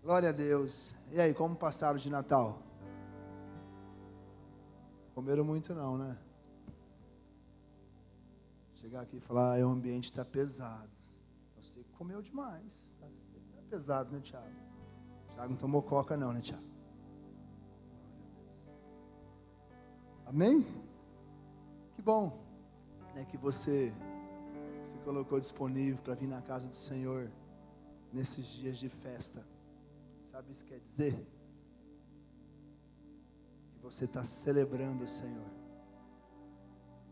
Glória a Deus. E aí, como passaram de Natal? Comeram muito não, né? Chegar aqui e falar, o ambiente está pesado. Você comeu demais. É pesado, né, Thiago? Thiago não tomou coca não, né, Thiago? Amém? Que bom, né, que você se colocou disponível para vir na casa do Senhor nesses dias de festa. Sabe o que isso quer dizer? Que você está celebrando o Senhor.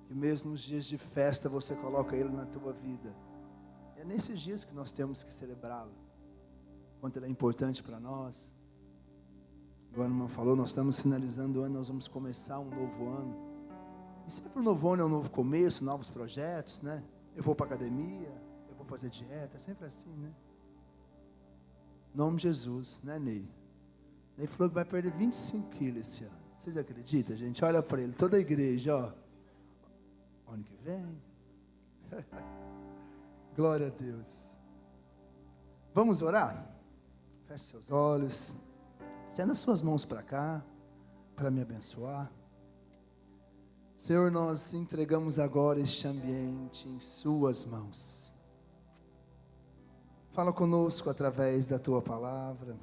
Que mesmo nos dias de festa você coloca Ele na tua vida. É nesses dias que nós temos que celebrá-lo. Quanto Ele é importante para nós. Igual a irmã falou, nós estamos finalizando o ano, nós vamos começar um novo ano. E sempre o novo ano é um novo começo, novos projetos, né? Eu vou para a academia, eu vou fazer dieta, é sempre assim, né? Em nome de Jesus, né, Ney? Ney falou que vai perder 25 quilos esse ano. Vocês acreditam, gente? Olha para ele, toda a igreja, ó. Ano que vem. Glória a Deus. Vamos orar? Feche seus olhos. Estenda suas mãos para cá, para me abençoar. Senhor, nós entregamos agora este ambiente em suas mãos. Fala conosco através da tua palavra.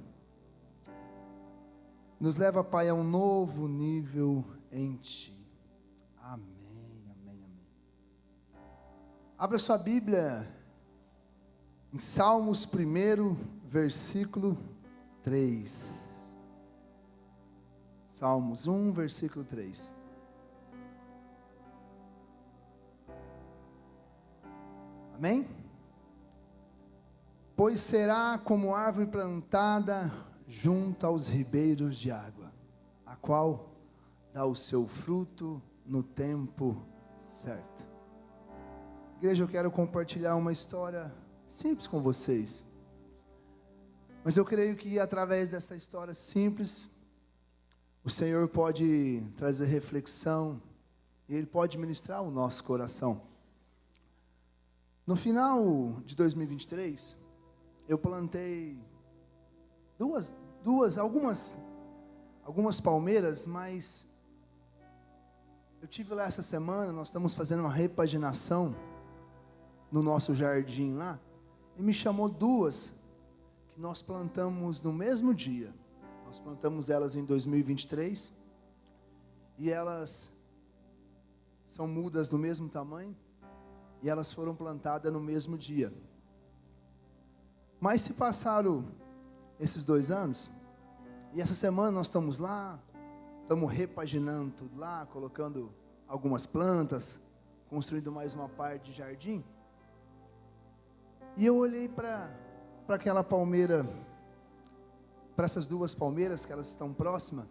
Nos leva, Pai, a um novo nível em ti. Amém, amém, amém. Abra sua Bíblia em Salmos 1, versículo 3. Salmos 1, versículo 3. Amém? Pois será como árvore plantada junto aos ribeiros de água, a qual dá o seu fruto no tempo certo. Igreja, eu quero compartilhar uma história simples com vocês. Mas eu creio que através dessa história simples, o Senhor pode trazer reflexão e Ele pode ministrar o nosso coração. No final de 2023, eu plantei algumas palmeiras, mas eu tive lá essa semana, nós estamos fazendo uma repaginação no nosso jardim lá, e me chamou duas que nós plantamos no mesmo dia. Nós plantamos elas em 2023 e elas são mudas do mesmo tamanho e elas foram plantadas no mesmo dia. Mas se passaram esses 2 anos e essa semana nós estamos lá, estamos repaginando tudo lá, colocando algumas plantas, construindo mais uma parte de jardim. E eu olhei para aquela palmeira, para essas duas palmeiras que elas estão próximas,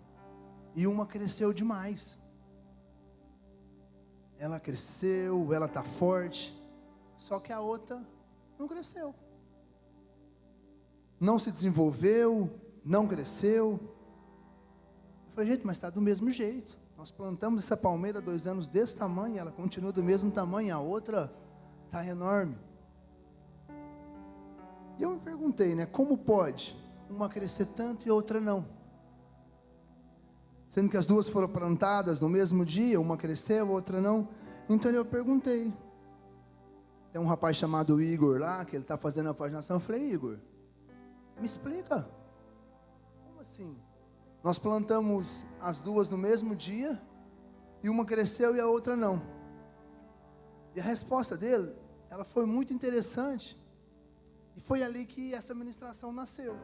e uma cresceu demais. Ela cresceu, ela está forte, só que a outra não cresceu. Não se desenvolveu, não cresceu. Eu falei, gente, mas está do mesmo jeito. Nós plantamos essa palmeira 2 anos desse tamanho, ela continua do mesmo tamanho, a outra está enorme. E eu me perguntei, né, como pode uma crescer tanto e outra não? Sendo que as duas foram plantadas no mesmo dia, uma cresceu, a outra não. Então eu perguntei. Tem um rapaz chamado Igor lá, que ele está fazendo a paginação. Eu falei, Igor, me explica. Como assim? Nós plantamos as duas no mesmo dia, e uma cresceu e a outra não. E a resposta dele, ela foi muito interessante. E foi ali que essa ministração nasceu.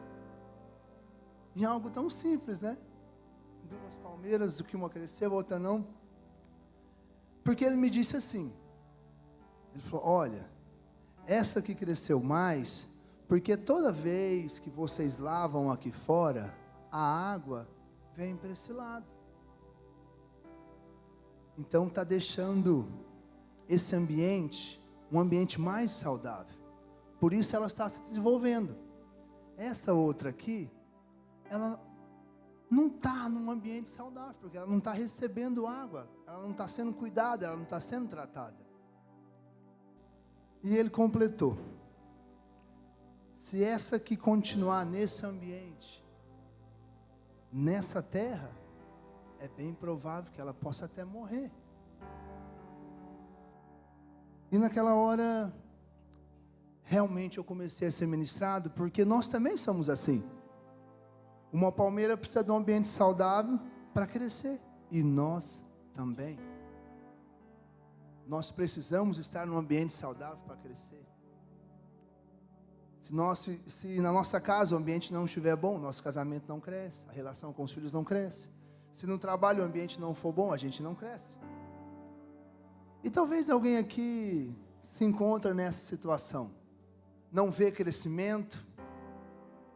Em algo tão simples, né? 2 palmeiras, o que uma cresceu, a outra não. Porque ele me disse assim. Ele falou, olha, essa que cresceu mais, porque toda vez que vocês lavam aqui fora, a água vem para esse lado. Então está deixando esse ambiente, um ambiente mais saudável. Por isso ela está se desenvolvendo. Essa outra aqui, ela não está num ambiente saudável, porque ela não está recebendo água, ela não está sendo cuidada, ela não está sendo tratada. E ele completou. se essa que continuar nesse ambiente, nessa terra, é bem provável que ela possa até morrer. E naquela hora, realmente eu comecei a ser ministrado, porque nós também somos assim. Uma palmeira precisa de um ambiente saudável para crescer, e nós também. Nós precisamos estar num ambiente saudável para crescer. Se na nossa casa o ambiente não estiver bom, nosso casamento não cresce, a relação com os filhos não cresce. Se no trabalho o ambiente não for bom, a gente não cresce. E talvez alguém aqui se encontre nessa situação. Não vê crescimento,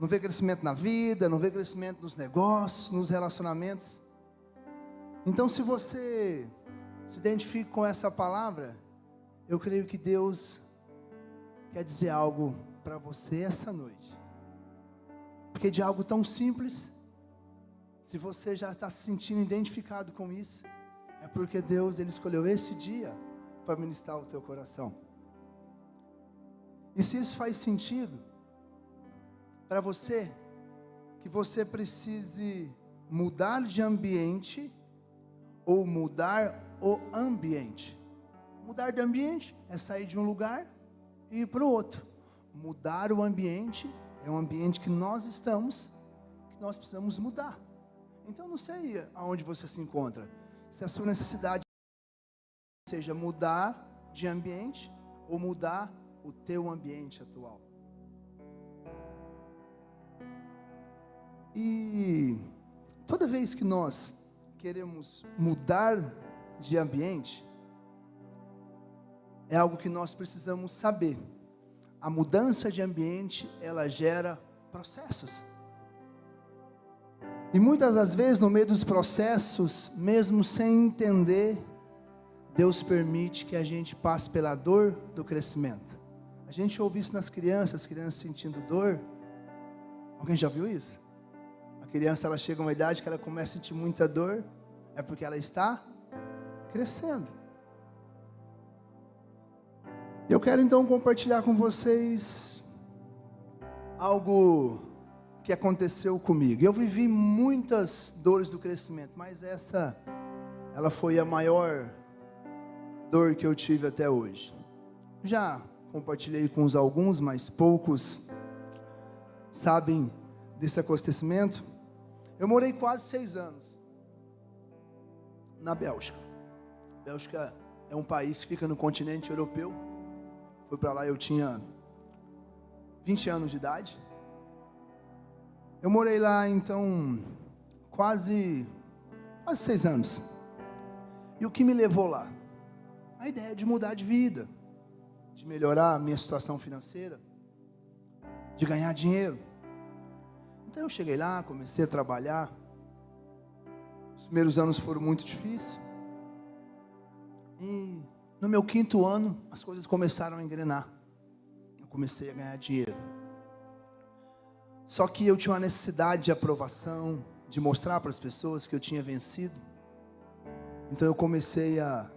não vê crescimento na vida, não vê crescimento nos negócios, nos relacionamentos. Então, se você se identifica com essa palavra, eu creio que Deus quer dizer algo para você essa noite. Porque de algo tão simples, se você já está se sentindo identificado com isso, é porque Deus, Ele escolheu esse dia para ministrar o teu coração. E se isso faz sentido para você, que você precise mudar de ambiente ou mudar o ambiente. Mudar de ambiente é sair de um lugar e ir para o outro. Mudar o ambiente é um ambiente que nós estamos, que nós precisamos mudar. Então não sei aonde você se encontra. Se a sua necessidade seja mudar de ambiente ou mudar o teu ambiente atual. E toda vez que nós queremos mudar de ambiente, é algo que nós precisamos saber. A mudança de ambiente, ela gera processos. E muitas das vezes, no meio dos processos, mesmo sem entender, Deus permite que a gente passe pela dor do crescimento. A gente ouve isso nas crianças, as crianças sentindo dor. Alguém já viu isso? A criança, ela chega a uma idade que ela começa a sentir muita dor, é porque ela está crescendo. Eu quero então compartilhar com vocês algo que aconteceu comigo. Eu vivi muitas dores do crescimento, mas ela foi a maior dor que eu tive até hoje. Já compartilhei com alguns, mas poucos sabem desse acontecimento. Eu morei quase 6 anos na Bélgica. A Bélgica é um país que fica no continente europeu. Fui para lá, eu tinha 20 anos de idade. Eu morei lá, então, quase 6 anos. E o que me levou lá? A ideia de mudar de vida, de melhorar a minha situação financeira, de ganhar dinheiro. Então eu cheguei lá, comecei a trabalhar. Os primeiros anos foram muito difíceis. E no meu 5º ano, as coisas começaram a engrenar. Eu comecei a ganhar dinheiro. Só que eu tinha uma necessidade de aprovação, de mostrar para as pessoas que eu tinha vencido. Então eu comecei a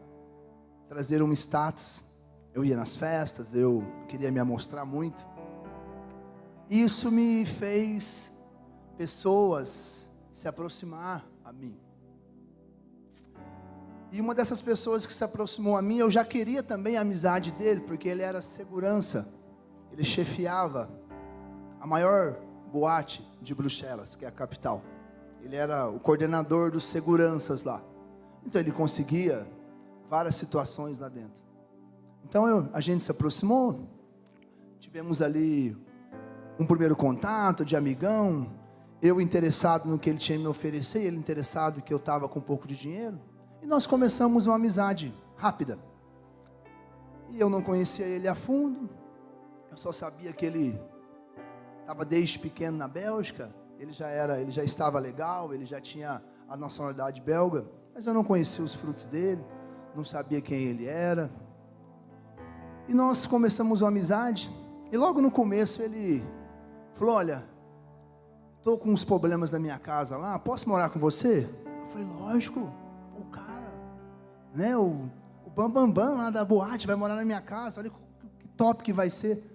trazer um status. Eu ia nas festas, eu queria me amostrar muito. Isso me fez pessoas se aproximar a mim. E uma dessas pessoas que se aproximou a mim, eu já queria também a amizade dele, porque ele era segurança. Ele chefiava a maior boate de Bruxelas, que é a capital. Ele era o coordenador dos seguranças lá. Então ele conseguia várias situações lá dentro. Então a gente se aproximou, tivemos ali um primeiro contato de amigão, eu interessado no que ele tinha me oferecer, ele interessado que eu estava com um pouco de dinheiro. E nós começamos uma amizade rápida. E eu não conhecia ele a fundo. Eu só sabia que ele estava desde pequeno na Bélgica. Ele já estava legal, ele já tinha a nacionalidade belga. Mas eu não conhecia os frutos dele, não sabia quem ele era. E nós começamos uma amizade. E logo no começo ele falou: olha, estou com uns problemas na minha casa lá, posso morar com você? Eu falei: lógico. O cara, né, o Bambambam lá da boate vai morar na minha casa, olha que top que vai ser.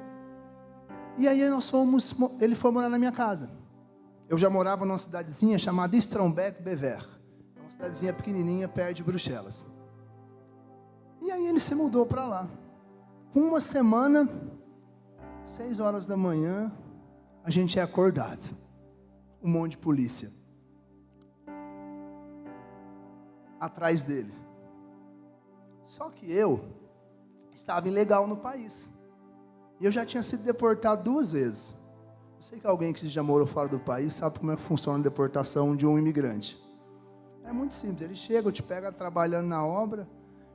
E aí ele foi morar na minha casa. Eu já morava numa cidadezinha chamada Strombeck-Bever. É uma cidadezinha pequenininha perto de Bruxelas. E aí ele se mudou para lá. Com uma semana, 6 horas da manhã, a gente é acordado. Um monte de polícia atrás dele. Só que eu estava ilegal no país. E eu já tinha sido deportado 2 vezes. Eu sei que alguém que já morou fora do país sabe como é que funciona a deportação de um imigrante. É muito simples. Ele chega, te pega trabalhando na obra,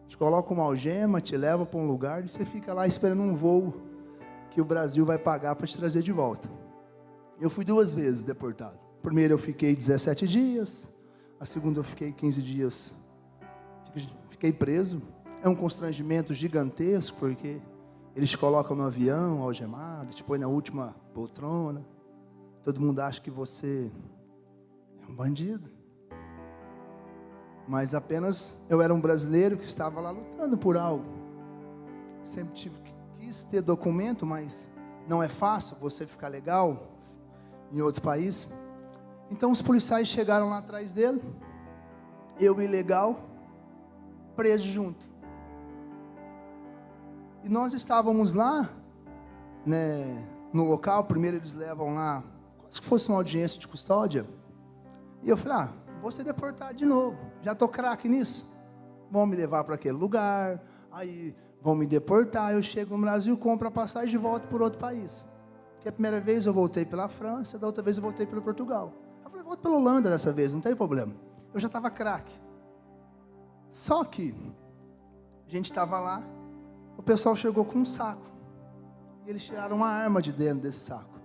te coloca uma algema, te leva para um lugar e você fica lá esperando um voo que o Brasil vai pagar para te trazer de volta. Eu fui 2 vezes deportado. A primeira eu fiquei 17 dias. A segunda eu fiquei 15 dias. Fiquei preso. É um constrangimento gigantesco, porque eles te colocam no avião, algemado, te põem na última poltrona. Todo mundo acha que você é um bandido. Mas apenas eu era um brasileiro que estava lá lutando por algo. Sempre quis ter documento, mas não é fácil você ficar legal em outro país. Então os policiais chegaram lá atrás dele, eu ilegal, preso junto. E nós estávamos lá, né, no local. Primeiro eles levam lá, quase que fosse uma audiência de custódia. E eu falei, vou ser deportado de novo, já estou craque nisso. Vão me levar para aquele lugar, aí vão me deportar, eu chego no Brasil, compro a passagem e volto por outro país. Porque a primeira vez eu voltei pela França, da outra vez eu voltei pelo Portugal. Eu falei, volto pela Holanda dessa vez, não tem problema. Eu já estava craque. Só que a gente estava lá, o pessoal chegou com um saco. E eles tiraram uma arma de dentro desse saco.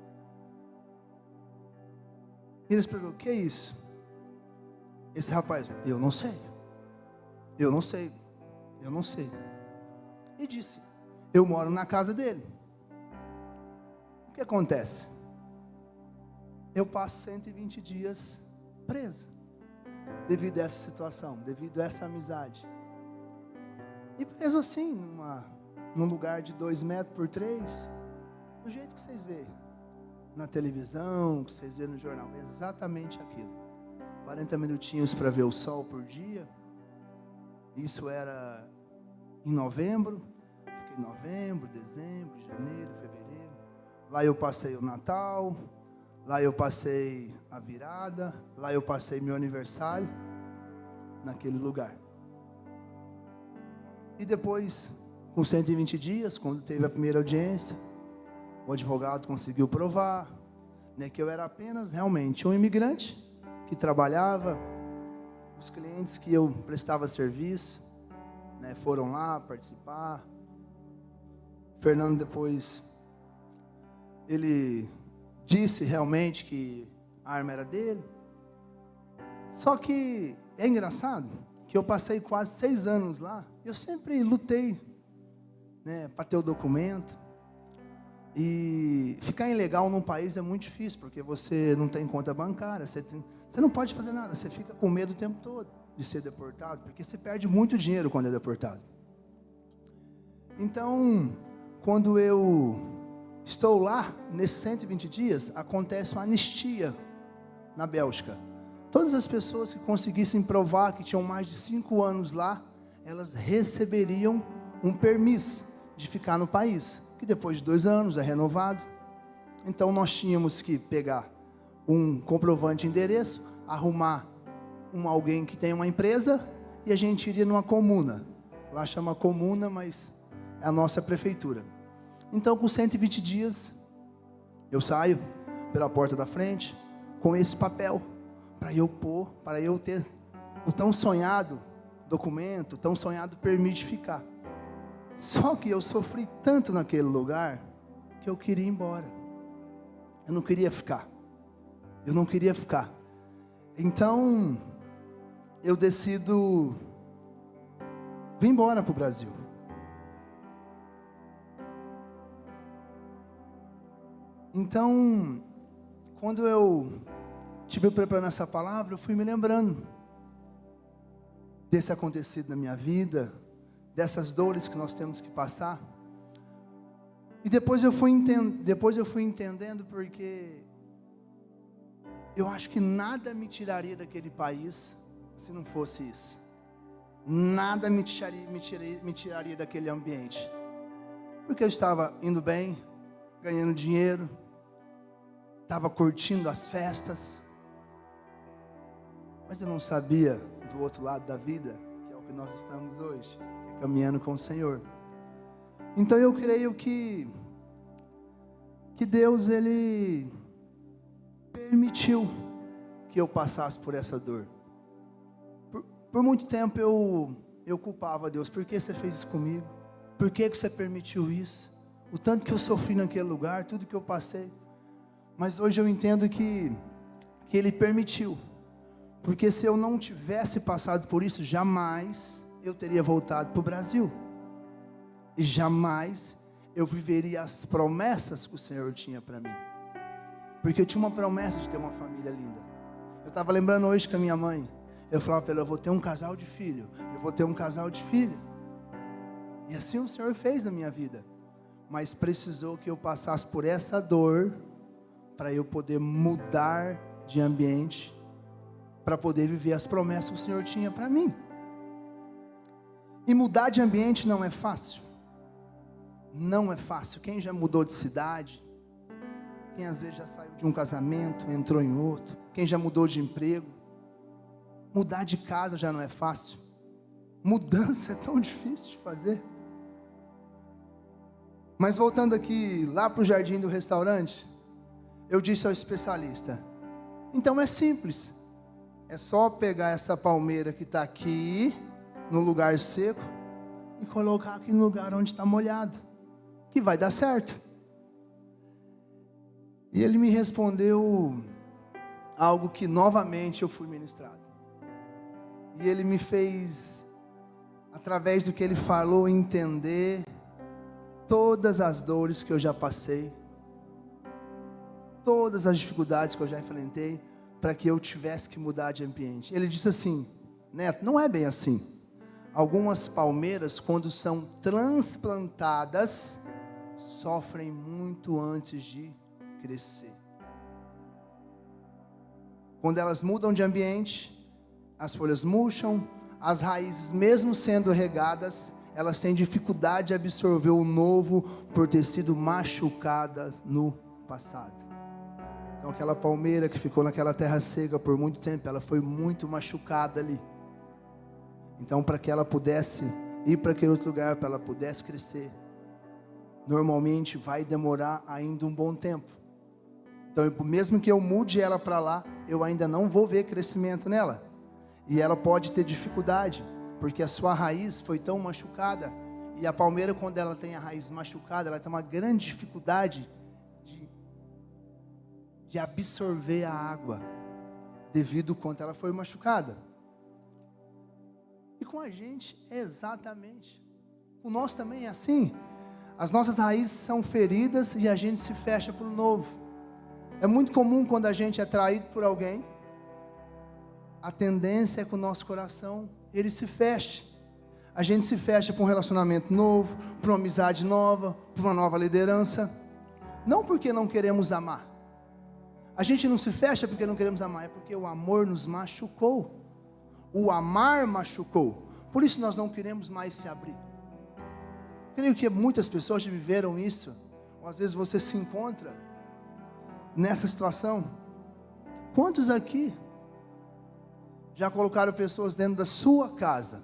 E eles perguntaram, o que é isso? Esse rapaz, eu não sei. E disse, eu moro na casa dele. O que acontece? Eu passo 120 dias preso, devido a essa situação, devido a essa amizade. E preso assim, num lugar de 2 metros por 3, do jeito que vocês veem na televisão, que vocês veem no jornal, é exatamente aquilo. 40 minutinhos para ver o sol por dia. Isso era em novembro. Fiquei em novembro, dezembro, janeiro, fevereiro. Lá eu passei o Natal, lá eu passei a virada, lá eu passei meu aniversário, naquele lugar. E depois, com 120 dias, quando teve a primeira audiência, o advogado conseguiu provar, né, que eu era apenas realmente um imigrante que trabalhava. Os clientes que eu prestava serviço, né, foram lá participar. Fernando depois, ele disse realmente que a arma era dele. Só que é engraçado que eu passei quase 6 anos lá. Eu sempre lutei, né, para ter o documento. E ficar ilegal num país é muito difícil, porque você não tem conta bancária, você não pode fazer nada, você fica com medo o tempo todo de ser deportado, porque você perde muito dinheiro quando é deportado. Então, quando eu estou lá, nesses 120 dias, acontece uma anistia na Bélgica. Todas as pessoas que conseguissem provar que tinham mais de 5 anos lá, elas receberiam um permisso de ficar no país, que depois de 2 anos é renovado. Então nós tínhamos que pegar um comprovante de endereço, arrumar alguém que tem uma empresa, e a gente iria numa comuna. Lá chama comuna, mas é a nossa prefeitura. Então com 120 dias, eu saio pela porta da frente, com esse papel, para eu ter o tão sonhado documento, tão sonhado permite ficar. Só que eu sofri tanto naquele lugar, que eu queria ir embora. Eu não queria ficar. Então, eu decido vir embora para o Brasil. Então, quando eu estive preparando essa palavra, eu fui me lembrando desse acontecido na minha vida, dessas dores que nós temos que passar. E depois eu fui entendendo, porque eu acho que nada me tiraria daquele país se não fosse isso. Nada me tiraria daquele ambiente. Porque eu estava indo bem, ganhando dinheiro, estava curtindo as festas, mas eu não sabia do outro lado da vida, que é o que nós estamos hoje, caminhando com o Senhor. Então eu creio que Deus, Ele permitiu que eu passasse por essa dor. Por muito tempo eu culpava a Deus. Por que você fez isso comigo? Por que você permitiu isso? O tanto que eu sofri naquele lugar, tudo que eu passei. Mas hoje eu entendo que Ele permitiu. Porque se eu não tivesse passado por isso, jamais eu teria voltado para o Brasil. E jamais eu viveria as promessas que o Senhor tinha para mim. Porque eu tinha uma promessa de ter uma família linda. Eu estava lembrando hoje com a minha mãe. Eu falava para ela, eu vou ter um casal de filho. Eu vou ter um casal de filho. E assim o Senhor fez na minha vida. Mas precisou que eu passasse por essa dor, para eu poder mudar de ambiente, para poder viver as promessas que o Senhor tinha para mim. E mudar de ambiente não é fácil. Não é fácil. Quem já mudou de cidade, quem às vezes já saiu de um casamento, entrou em outro, quem já mudou de emprego, mudar de casa já não é fácil. Mudança é tão difícil de fazer. Mas voltando aqui, lá para o jardim do restaurante, eu disse ao especialista, então é simples, é só pegar essa palmeira que está aqui, no lugar seco, e colocar aqui no lugar onde está molhado, que vai dar certo. E ele me respondeu algo que novamente eu fui ministrado. E ele me fez, através do que ele falou, entender todas as dores que eu já passei, todas as dificuldades que eu já enfrentei, para que eu tivesse que mudar de ambiente. Ele disse assim, Neto, não é bem assim. Algumas palmeiras, quando são transplantadas, sofrem muito antes de crescer. Quando elas mudam de ambiente, as folhas murcham, as raízes, mesmo sendo regadas, elas têm dificuldade de absorver o novo por ter sido machucadas no passado. Então aquela palmeira que ficou naquela terra seca por muito tempo, ela foi muito machucada ali. Então para que ela pudesse ir para aquele outro lugar, para ela pudesse crescer, normalmente vai demorar ainda um bom tempo. Então mesmo que eu mude ela para lá, eu ainda não vou ver crescimento nela. E ela pode ter dificuldade, porque a sua raiz foi tão machucada. E a palmeira, quando ela tem a raiz machucada, ela tem uma grande dificuldade de absorver a água, devido ao quanto ela foi machucada. E com a gente é exatamente. O nosso também é assim. As nossas raízes são feridas e a gente se fecha para o novo. É muito comum quando a gente é traído por alguém, a tendência é que o nosso coração, ele se feche. A gente se fecha para um relacionamento novo, para uma amizade nova, para uma nova liderança. Não porque não queremos amar. A gente não se fecha porque não queremos amar, é porque o amor nos machucou. O amar machucou. Por isso nós não queremos mais se abrir. Creio que muitas pessoas já viveram isso. Ou às vezes você se encontra nessa situação. Quantos aqui já colocaram pessoas dentro da sua casa?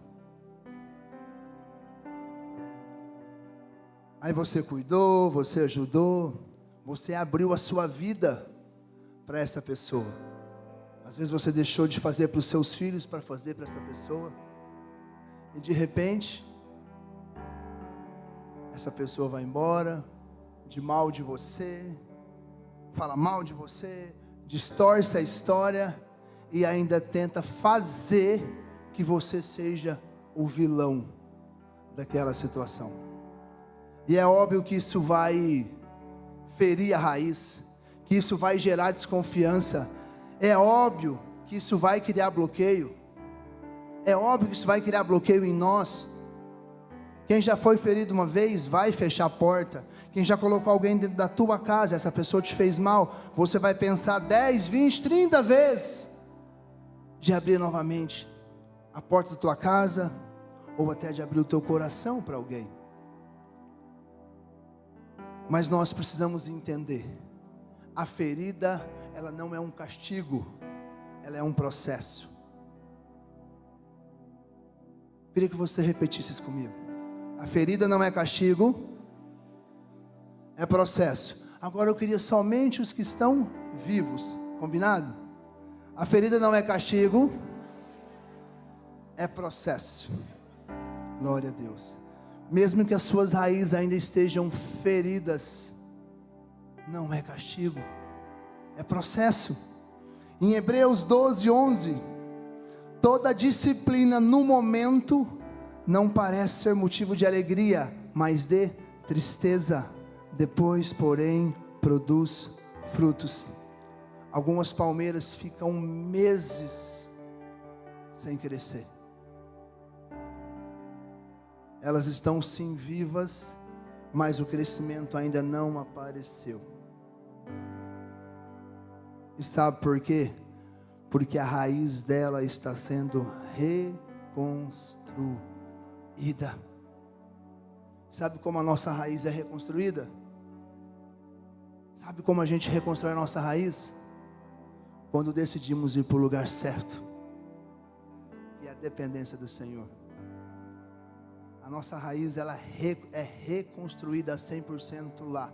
Aí você cuidou, você ajudou, você abriu a sua vida para essa pessoa. Às vezes você deixou de fazer para os seus filhos para fazer para essa pessoa. E de repente, essa pessoa vai embora, de mal de você, fala mal de você, distorce a história e ainda tenta fazer que você seja o vilão daquela situação. E é óbvio que isso vai ferir a raiz, que isso vai gerar desconfiança. É óbvio que isso vai criar bloqueio. É óbvio que isso vai criar bloqueio em nós. Quem já foi ferido uma vez, vai fechar a porta. Quem já colocou alguém dentro da tua casa, essa pessoa te fez mal, você vai pensar 10, 20, 30 vezes de abrir novamente a porta da tua casa, ou até de abrir o teu coração para alguém. Mas nós precisamos entender, a ferida, ela não é um castigo, ela é um processo. Queria que você repetisse isso comigo. A ferida não é castigo, é processo. Agora eu queria somente os que estão vivos, combinado? A ferida não é castigo, é processo. Glória a Deus. Mesmo que as suas raízes ainda estejam feridas, não é castigo, é processo. Em Hebreus 12, 11, toda disciplina no momento não parece ser motivo de alegria, mas de tristeza. Depois, porém, produz frutos. Algumas palmeiras ficam meses sem crescer. Elas estão sim vivas, mas o crescimento ainda não apareceu. E sabe por quê? Porque a raiz dela está sendo reconstruída. Sabe como a nossa raiz é reconstruída? Sabe como a gente reconstrói a nossa raiz? Quando decidimos ir para o lugar certo, que é a dependência do Senhor. A nossa raiz, ela é reconstruída 100% lá,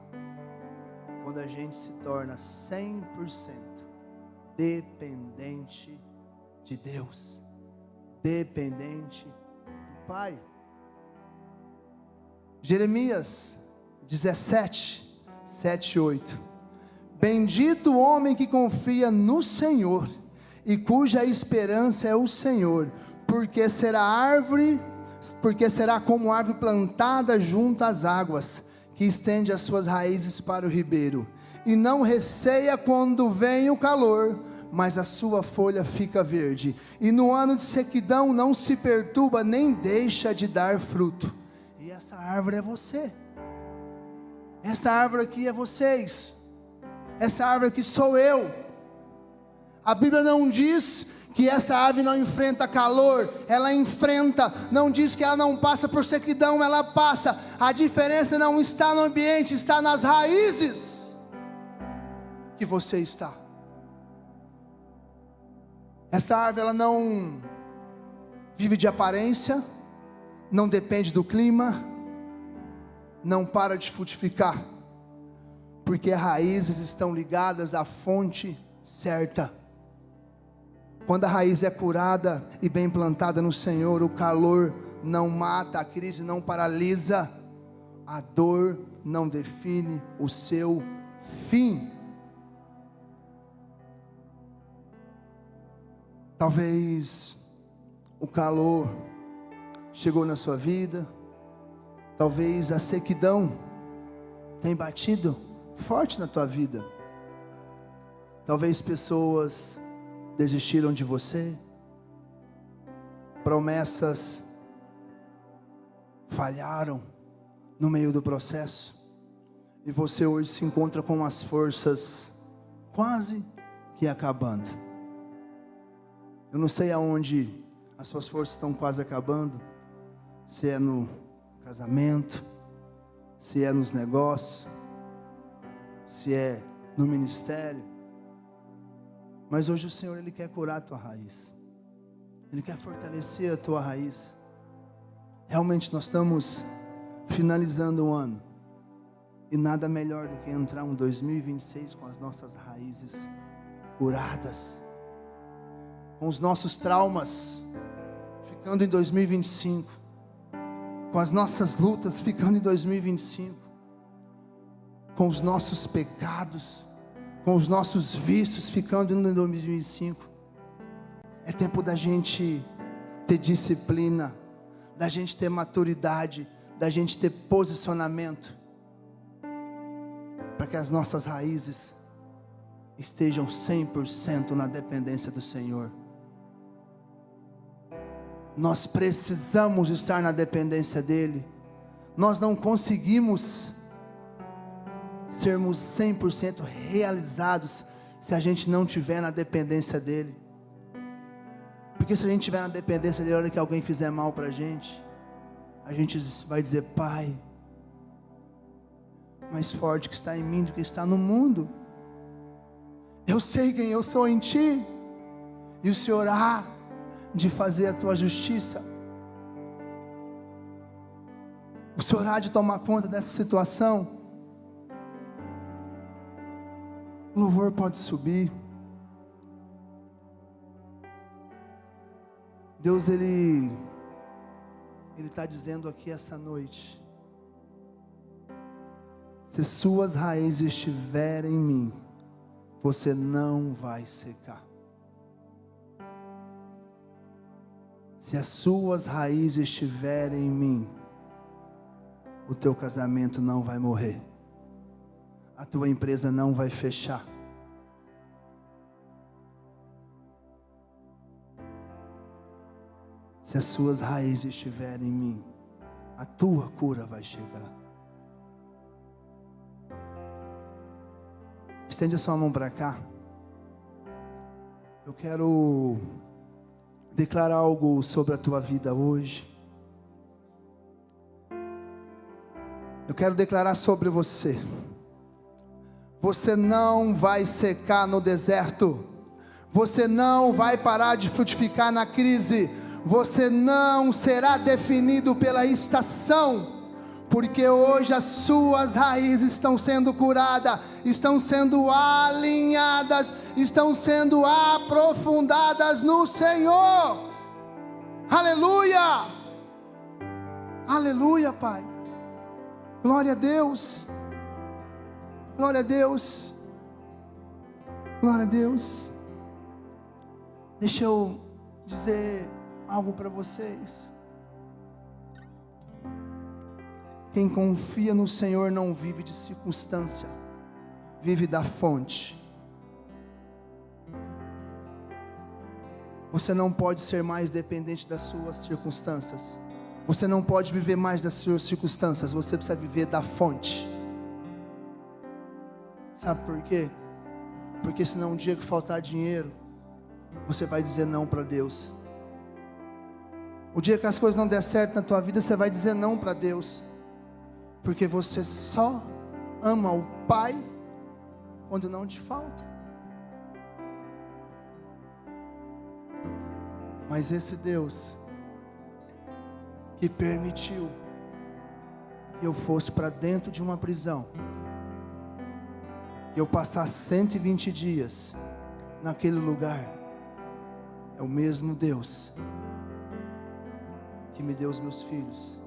quando a gente se torna 100% dependente de Deus, dependente do Pai. Jeremias 17, 7 e 8. Bendito o homem que confia no Senhor, e cuja esperança é o Senhor, porque será como árvore plantada junto às águas, que estende as suas raízes para o ribeiro, e não receia quando vem o calor, mas a sua folha fica verde, e no ano de sequidão não se perturba, nem deixa de dar fruto. E essa árvore é você, essa árvore aqui é vocês, essa árvore aqui sou eu. A Bíblia não diz que essa árvore não enfrenta calor, ela enfrenta. Não diz que ela não passa por sequidão, ela passa. A diferença não está no ambiente, está nas raízes que você está. Essa árvore, ela não vive de aparência, não depende do clima, não para de frutificar, porque as raízes estão ligadas à fonte certa. Quando a raiz é curada e bem plantada no Senhor, o calor não mata, a crise não paralisa, a dor não define o seu fim. Talvez o calor chegou na sua vida, talvez a sequidão tenha batido forte na tua vida, talvez pessoas desistiram de você, promessas falharam no meio do processo, e você hoje se encontra com as forças quase que acabando. Eu não sei aonde as suas forças estão quase acabando, se é no casamento, se é nos negócios, se é no ministério. Mas hoje o Senhor, Ele quer curar a tua raiz, Ele quer fortalecer a tua raiz. Realmente nós estamos finalizando o ano, e nada melhor do que entrar um 2026 com as nossas raízes curadas, com os nossos traumas ficando em 2025, com as nossas lutas ficando em 2025, com os nossos pecados, com os nossos vícios ficando em 2025. É tempo da gente ter disciplina, da gente ter maturidade, da gente ter posicionamento, para que as nossas raízes estejam 100% na dependência do Senhor. Nós precisamos estar na dependência dEle, nós não conseguimos sermos 100% realizados se a gente não estiver na dependência dEle. Porque se a gente estiver na dependência dEle, a hora que alguém fizer mal para a gente vai dizer: Pai, mais forte que está em mim do que está no mundo. Eu sei quem eu sou em Ti, e o Senhor há de fazer a Tua justiça. O Senhor há de tomar conta dessa situação. O louvor pode subir. Deus, Ele está dizendo aqui essa noite: se suas raízes estiverem em mim, você não vai secar. Se as suas raízes estiverem em mim, o teu casamento não vai morrer, a tua empresa não vai fechar. Se as suas raízes estiverem em mim, a tua cura vai chegar. Estende a sua mão para cá. Eu quero declarar algo sobre a tua vida hoje. Eu quero declarar sobre você. Você não vai secar no deserto. Você não vai parar de frutificar na crise. Você não será definido pela estação. Porque hoje as suas raízes estão sendo curadas, estão sendo alinhadas, estão sendo aprofundadas no Senhor. Aleluia! Aleluia, Pai. Glória a Deus. Glória a Deus. Glória a Deus. Deixa eu dizer algo para vocês. Quem confia no Senhor não vive de circunstância, vive da fonte. Você não pode ser mais dependente das suas circunstâncias. Você não pode viver mais das suas circunstâncias. Você precisa viver da fonte. Sabe por quê? Porque senão um dia que faltar dinheiro, você vai dizer não para Deus. O dia que as coisas não der certo na tua vida, você vai dizer não para Deus. Porque você só ama o Pai quando não te falta. Mas esse Deus que permitiu que eu fosse para dentro de uma prisão, que eu passasse 120 dias naquele lugar, é o mesmo Deus que me deu os meus filhos,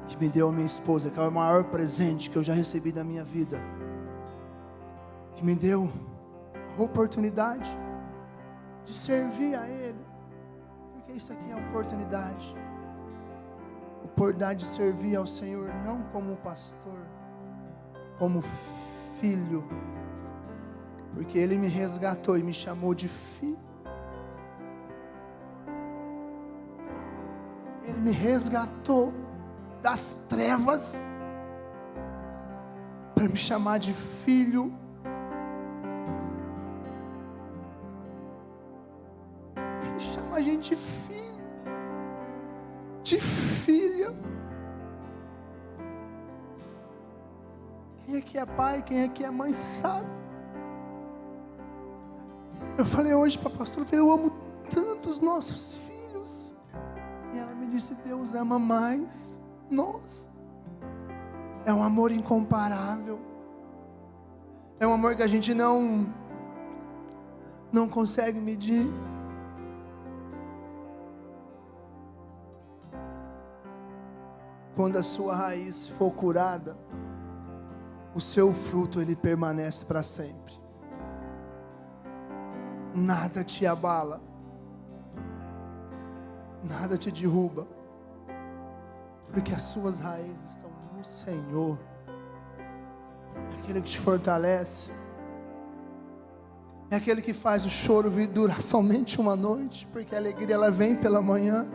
que me deu a minha esposa, que é o maior presente que eu já recebi da minha vida, que me deu a oportunidade de servir a Ele, porque isso aqui é a oportunidade de servir ao Senhor, não como pastor, como filho, porque Ele me resgatou e me chamou de filho. Ele me resgatou das trevas para me chamar de filho. Ele chama a gente de filho, de filha. Quem aqui é pai, quem aqui é mãe sabe. Eu falei hoje para a pastora, eu amo tanto os nossos filhos. E ela me disse: Deus ama mais nós. É um amor incomparável. É um amor que a gente não consegue medir. Quando a sua raiz for curada, o seu fruto ele permanece para sempre. Nada te abala, nada te derruba, porque as suas raízes estão no Senhor. Aquele que te fortalece, é aquele que faz o choro vir durar somente uma noite, porque a alegria ela vem pela manhã.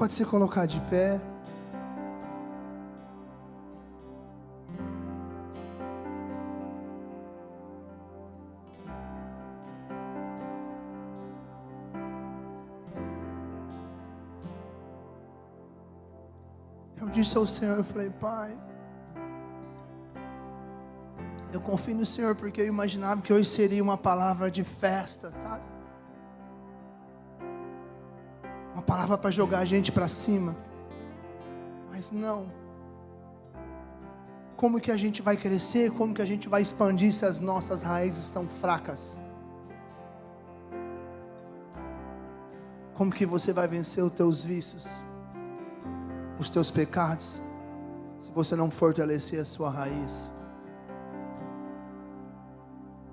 Pode se colocar de pé. Eu disse ao Senhor, eu falei, Pai, eu confio no Senhor porque eu imaginava que hoje seria uma palavra de festa, sabe? Uma palavra para jogar a gente para cima. Mas não. Como que a gente vai crescer? Como que a gente vai expandir se as nossas raízes estão fracas? Como que você vai vencer os teus vícios? Os teus pecados? Se você não fortalecer a sua raiz?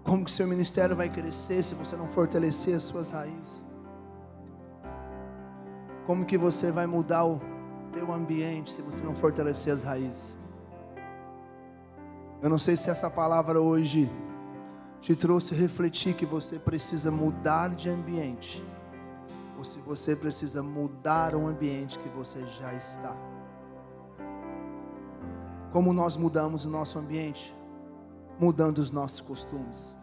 Como que seu ministério vai crescer se você não fortalecer as suas raízes? Como que você vai mudar o teu ambiente se você não fortalecer as raízes? Eu não sei se essa palavra hoje te trouxe refletir que você precisa mudar de ambiente, ou se você precisa mudar o ambiente que você já está. Como nós mudamos o nosso ambiente? Mudando os nossos costumes,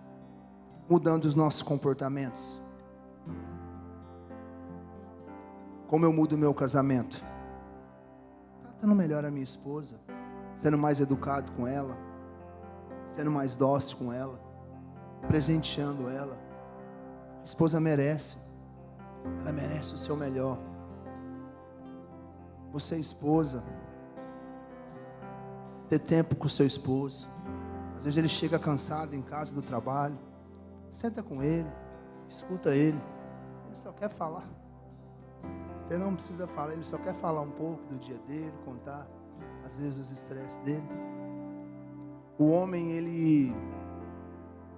mudando os nossos comportamentos. Como eu mudo o meu casamento? Tratando melhor a minha esposa, sendo mais educado com ela, sendo mais dócil com ela, presenteando ela. A esposa merece, ela merece o seu melhor. Você, esposa, ter tempo com o seu esposo. Às vezes ele chega cansado em casa do trabalho, senta com ele, escuta ele, ele só quer falar. Você não precisa falar, ele só quer falar um pouco do dia dele, contar às vezes os estresses dele. O homem,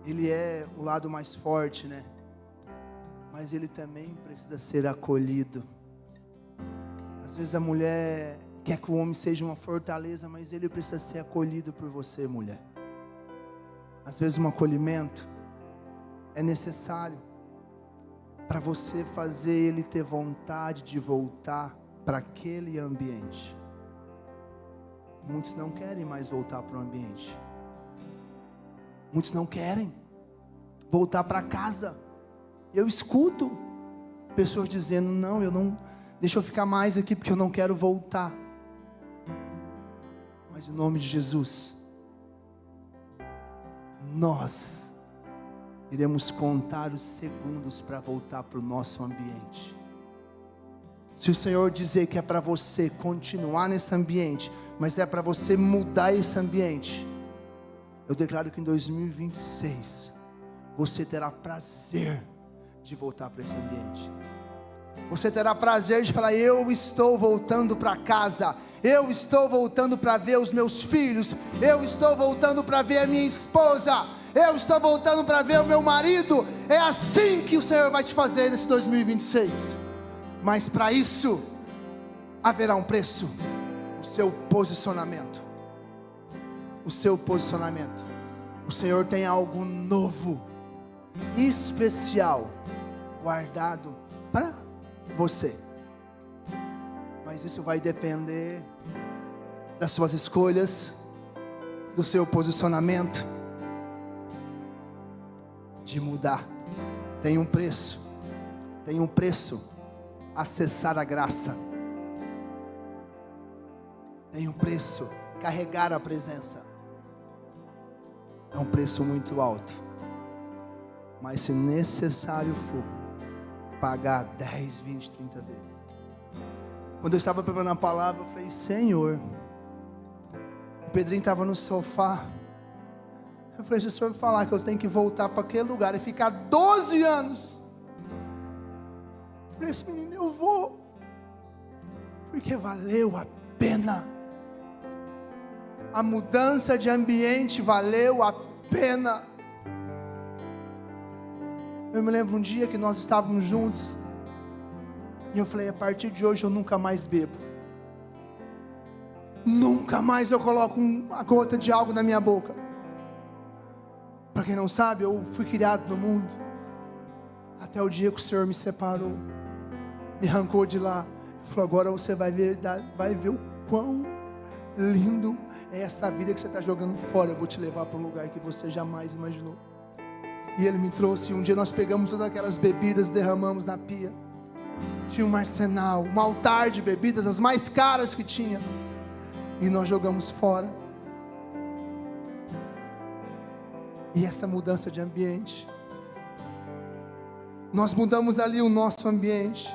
ele é o lado mais forte, né? Mas ele também precisa ser acolhido. Às vezes a mulher quer que o homem seja uma fortaleza, mas ele precisa ser acolhido por você, mulher. Às vezes um acolhimento é necessário para você fazer ele ter vontade de voltar para aquele ambiente. Muitos não querem mais voltar para o ambiente. Muitos não querem voltar para casa. Eu escuto pessoas dizendo, não, deixa eu ficar mais aqui porque eu não quero voltar. Mas em nome de Jesus, nós iremos contar os segundos para voltar para o nosso ambiente. Se o Senhor dizer que é para você continuar nesse ambiente, mas é para você mudar esse ambiente, eu declaro que em 2026 você terá prazer de voltar para esse ambiente. Você terá prazer de falar, eu estou voltando para casa, eu estou voltando para ver os meus filhos, eu estou voltando para ver a minha esposa, eu estou voltando para ver o meu marido. É assim que o Senhor vai te fazer nesse 2026. Mas para isso haverá um preço. O seu posicionamento. O seu posicionamento. O Senhor tem algo novo, especial, guardado para você. Mas isso vai depender das suas escolhas, do seu posicionamento, de mudar. Tem um preço acessar a graça, tem um preço carregar a presença, é um preço muito alto, mas se necessário for, pagar 10, 20, 30 vezes. Quando eu estava preparando a palavra, eu falei, Senhor, o Pedrinho estava no sofá. Eu falei, se o Senhor falar que eu tenho que voltar para aquele lugar e ficar 12 anos, eu falei, esse menino, eu vou, porque valeu a pena. A mudança de ambiente valeu a pena. Eu me lembro um dia que nós estávamos juntos, e eu falei, a partir de hoje eu nunca mais bebo. Nunca mais eu coloco uma gota de algo na minha boca. Para quem não sabe, eu fui criado no mundo, até o dia que o Senhor me separou, me arrancou de lá. Eu falou: agora você vai ver o quão lindo é essa vida que você está jogando fora. Eu vou te levar para um lugar que você jamais imaginou. E ele me trouxe. Um dia nós pegamos todas aquelas bebidas, derramamos na pia. Tinha um arsenal, um altar de bebidas, as mais caras que tinha, e nós jogamos fora. E essa mudança de ambiente, nós mudamos ali o nosso ambiente.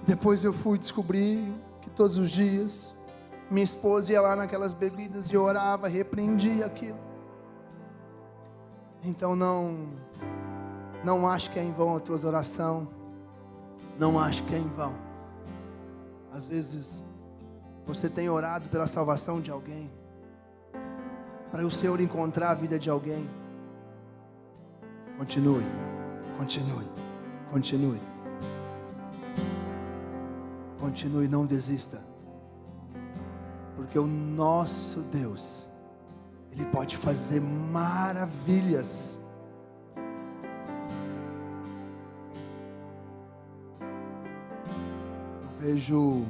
Depois eu fui descobrir que todos os dias minha esposa ia lá naquelas bebidas e orava, repreendia aquilo. Então não acho que é em vão a tua oração. Não acho que é em vão. Às vezes você tem orado pela salvação de alguém, para o Senhor encontrar a vida de alguém. Continue, continue, continue. Continue, não desista. Porque o nosso Deus, Ele pode fazer maravilhas. Eu vejo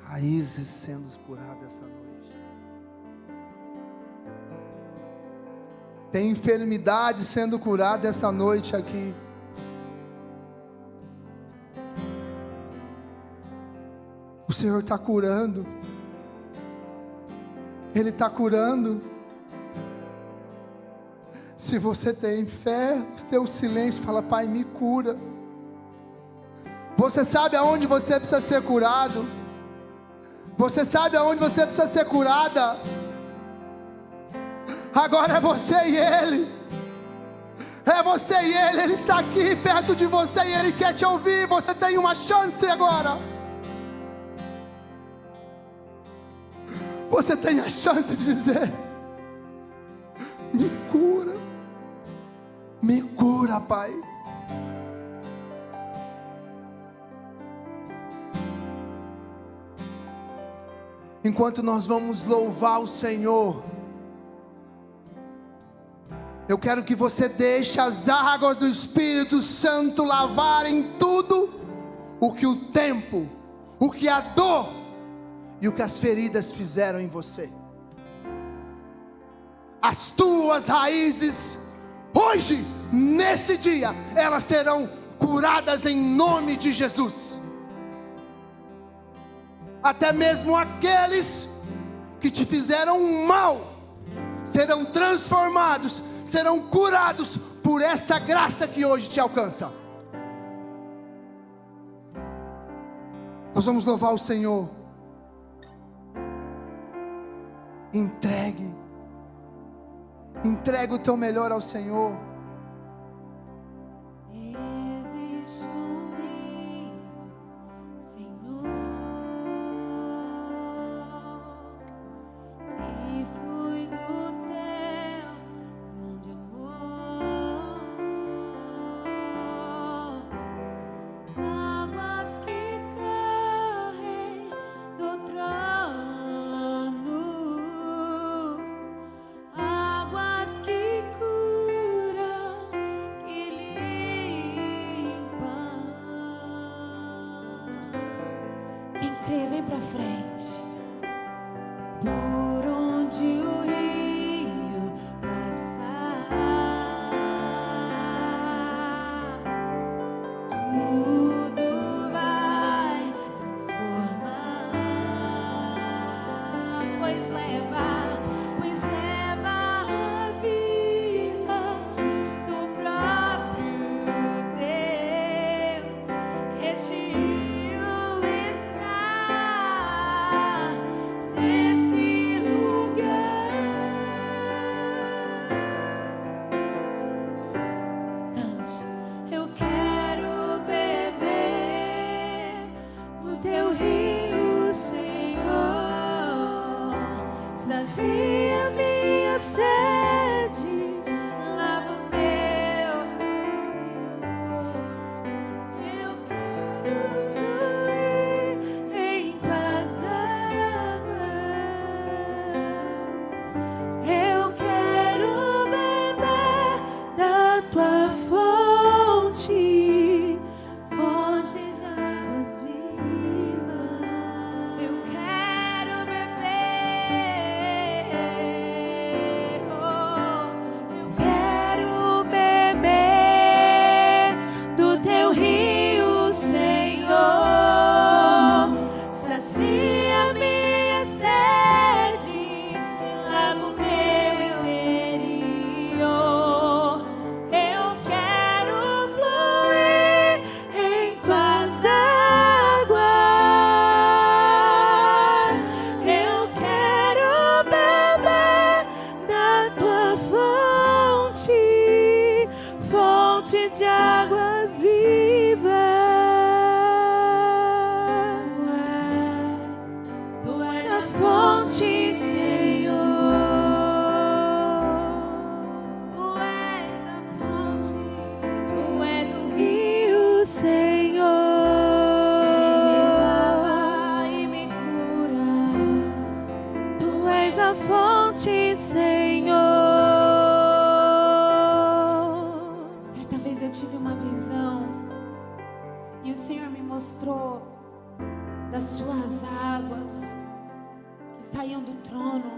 raízes sendo curadas essa noite. Tem enfermidade sendo curada essa noite aqui. O Senhor está curando. Ele está curando. Se você tem fé, no teu silêncio, fala: Pai, me cura. Você sabe aonde você precisa ser curado. Você sabe aonde você precisa ser curada. Agora é você e Ele. É você e Ele. Ele está aqui perto de você e Ele quer te ouvir. Você tem uma chance agora. Você tem a chance de dizer: me cura, Pai. Enquanto nós vamos louvar o Senhor, eu quero que você deixe as águas do Espírito Santo lavarem tudo o que o tempo, o que a dor e o que as feridas fizeram em você. As tuas raízes, hoje, nesse dia, elas serão curadas em nome de Jesus. Até mesmo aqueles que te fizeram mal serão transformados, serão curados por essa graça que hoje te alcança. Nós vamos louvar o Senhor. Entregue o teu melhor ao Senhor. Existe um rio, Senhor, que flui do teu grande amor, águas que correm do trono, águas que curam, que limpam. Quem crê, vem pra frente. Por onde o rio passar, tudo vai transformar. Pois leva a vida do próprio Deus. Este rio está nesse lugar. Cante. Eu quero beber no teu rio, Senhor. Sacia minha sede, lava meu rio. Eu quero fluir em tuas águas. Eu quero beber da tua fonte, fonte fonte, Senhor. Tu és a fonte, tu és o rio, Senhor. Me lava e me cura. Tu és a fonte, Senhor. Certa vez eu tive uma visão e o Senhor me mostrou das suas águas que saíam do trono.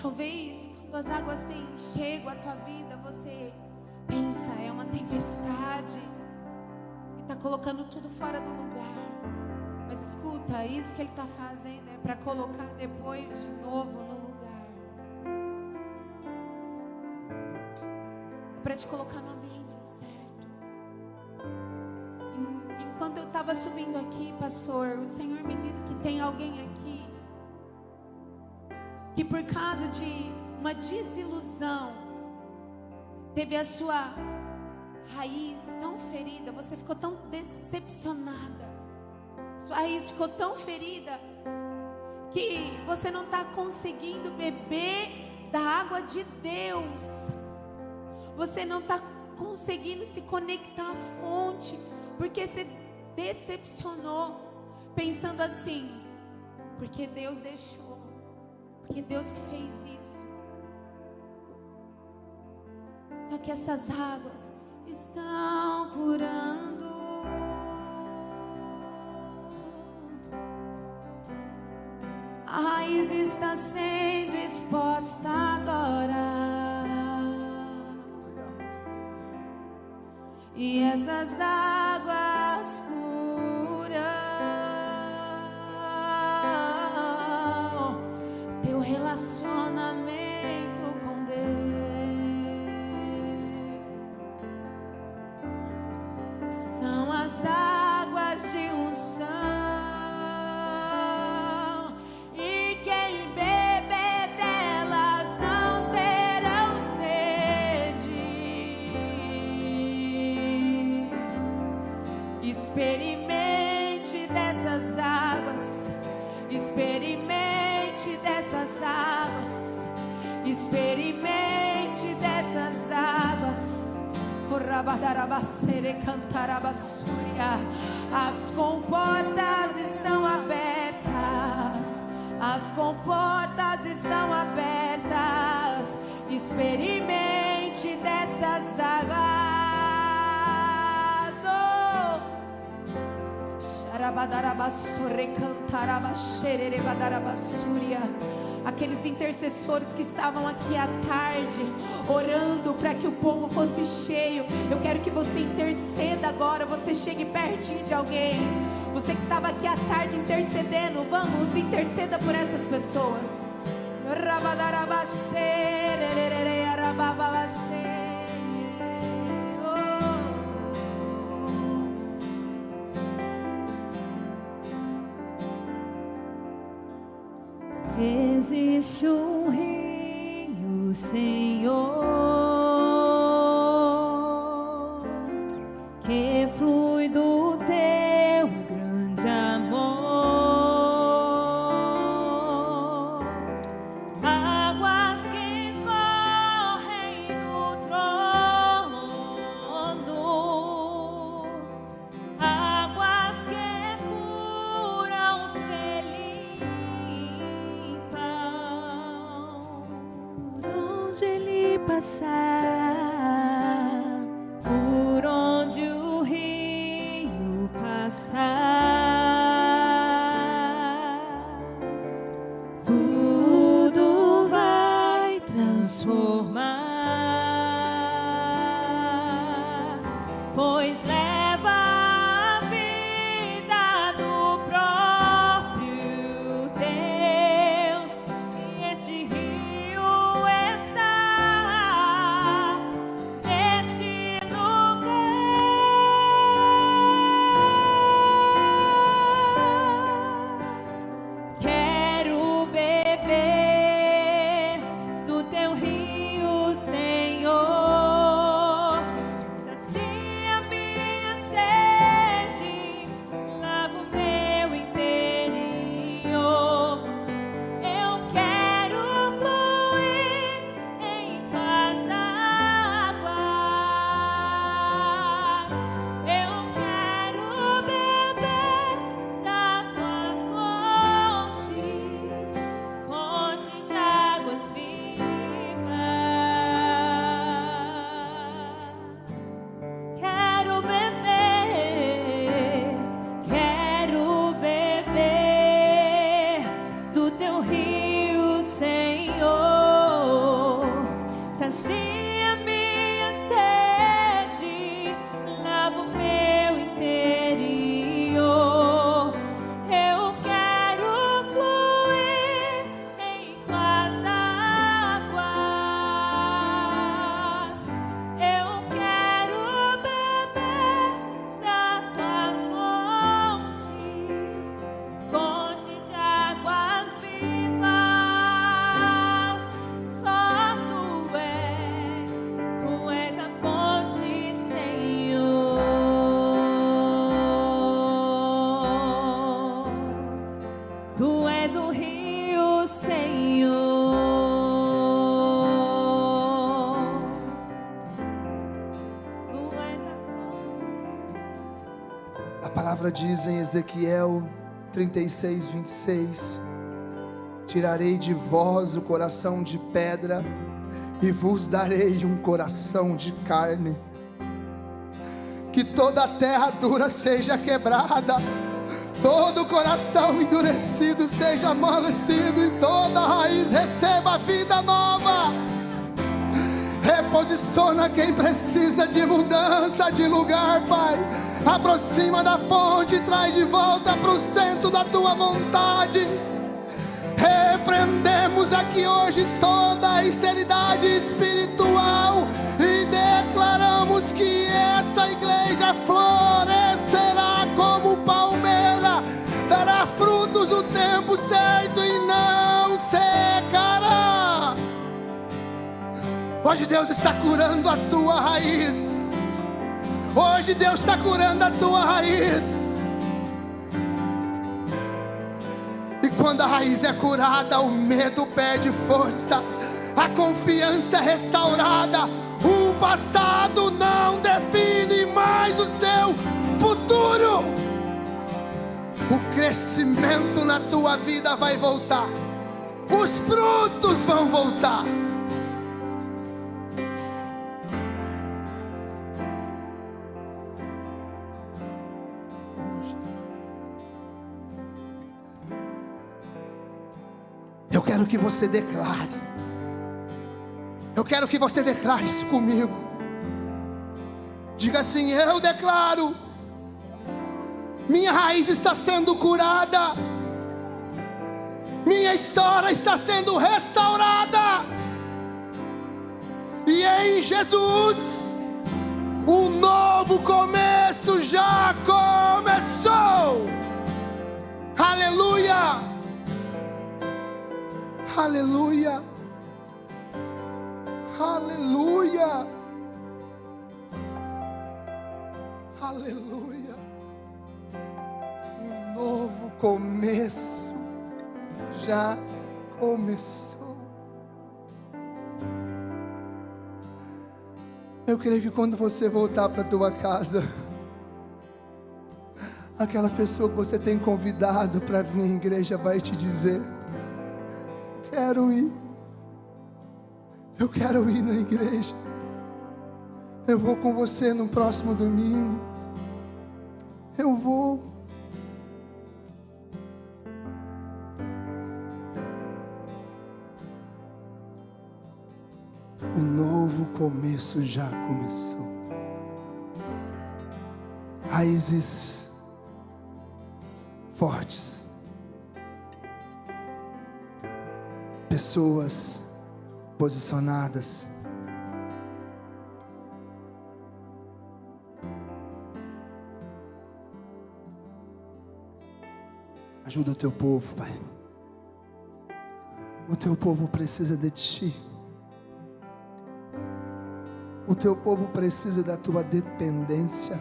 Talvez quando as águas têm chego à tua vida, você pensa, é uma tempestade e está colocando tudo fora do lugar. Mas escuta, isso que Ele está fazendo é para colocar depois de novo no lugar. É para te colocar no ambiente certo. Enquanto eu estava subindo aqui, pastor, o Senhor me disse que tem alguém aqui que por causa de uma desilusão teve a sua raiz tão ferida, você ficou tão decepcionada, sua raiz ficou tão ferida que você não está conseguindo beber da água de Deus, você não está conseguindo se conectar à fonte, porque se decepcionou, pensando assim, porque Deus deixou, porque Deus que fez isso. Só que essas águas estão curando. A raiz está sendo exposta agora. E essas águas curam teu relacionamento com Deus. São as águas de unção, e quem beber delas não terão sede. Experimente dessas águas, experimente dessas águas, experimente dessas águas. As comportas estão abertas, as comportas estão abertas. Experimente dessas águas. Aqueles intercessores que estavam aqui à tarde, orando para que o povo fosse cheio, eu quero que você interceda agora. Você chegue pertinho de alguém. Você que estava aqui à tarde intercedendo, vamos, interceda por essas pessoas. Existe um rio, Senhor, que flui do teu grande amor, águas que correm do trono, águas que curam feliz. Onde Ele passar, Por onde o rio passar, tudo vai transformar, pois leva a vida do próprio Deus, e este rio está és o rio, Senhor. Tu és A palavra diz em Ezequiel 36, 26: tirarei de vós o coração de pedra e vos darei um coração de carne. Que toda a terra dura seja quebrada, todo coração endurecido seja amolecido, e toda raiz receba vida nova. Reposiciona quem precisa de mudança de lugar, Pai. Aproxima da fonte e traz de volta para o centro da tua vontade. Repreendemos aqui hoje toda a esterilidade espiritual e declaramos que essa igreja florescerá como palmeira, dará frutos no tempo certo e não secará. Hoje Deus está curando a tua raiz. Hoje Deus está curando a tua raiz. E quando a raiz é curada, o medo perde força, a confiança é restaurada, o passado não define mais o seu futuro. O crescimento na tua vida vai voltar, os frutos vão voltar. Eu quero que você declare. Eu quero que você declare isso comigo. Diga assim: eu declaro, minha raiz está sendo curada, minha história está sendo restaurada, e em Jesus um novo começo já começou. Aleluia. Aleluia, aleluia, aleluia. Um novo começo já começou. Eu creio que quando você voltar para a tua casa, aquela pessoa que você tem convidado para vir à igreja vai te dizer: eu quero ir na igreja, eu vou com você no próximo domingo, eu vou. O novo começo já começou. Raízes fortes, pessoas posicionadas. Ajuda o teu povo, Pai. O teu povo precisa de Ti. O teu povo precisa da Tua dependência.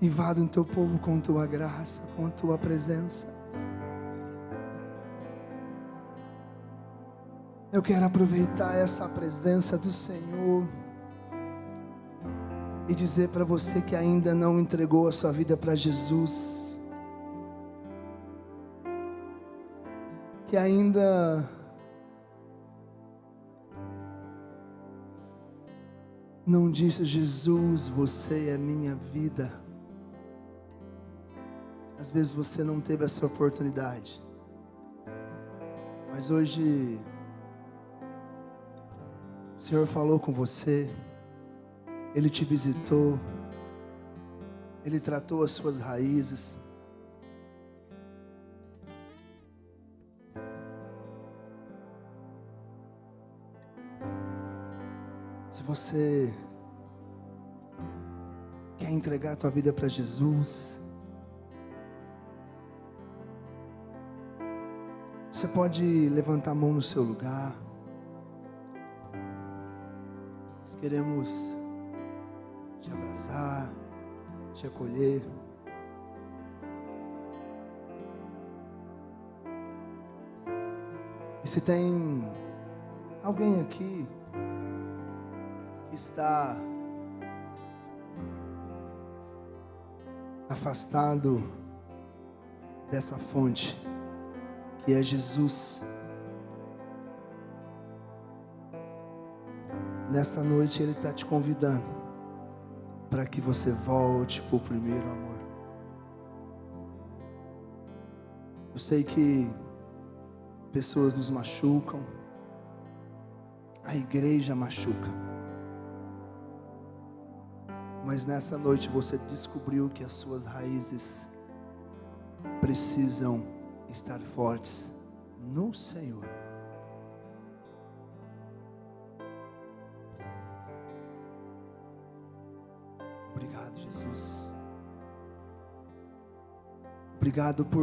Invada o teu povo com Tua graça, com a Tua presença. Eu quero aproveitar essa presença do Senhor e dizer para você que ainda não entregou a sua vida para Jesus, que ainda não disse: Jesus, você é minha vida. Às vezes você não teve essa oportunidade, mas hoje o Senhor falou com você, Ele te visitou, Ele tratou as suas raízes. Se você quer entregar a tua vida para Jesus, você pode levantar a mão no seu lugar. Nós queremos te abraçar, te acolher. se tem alguém aqui que está afastado dessa fonte, que é Jesus, nesta noite Ele está te convidando para que você volte para o primeiro amor. Eu sei que pessoas nos machucam, a igreja machuca, mas nessa noite você descobriu que as suas raízes precisam estar fortes no Senhor. Obrigado, Jesus. Obrigado por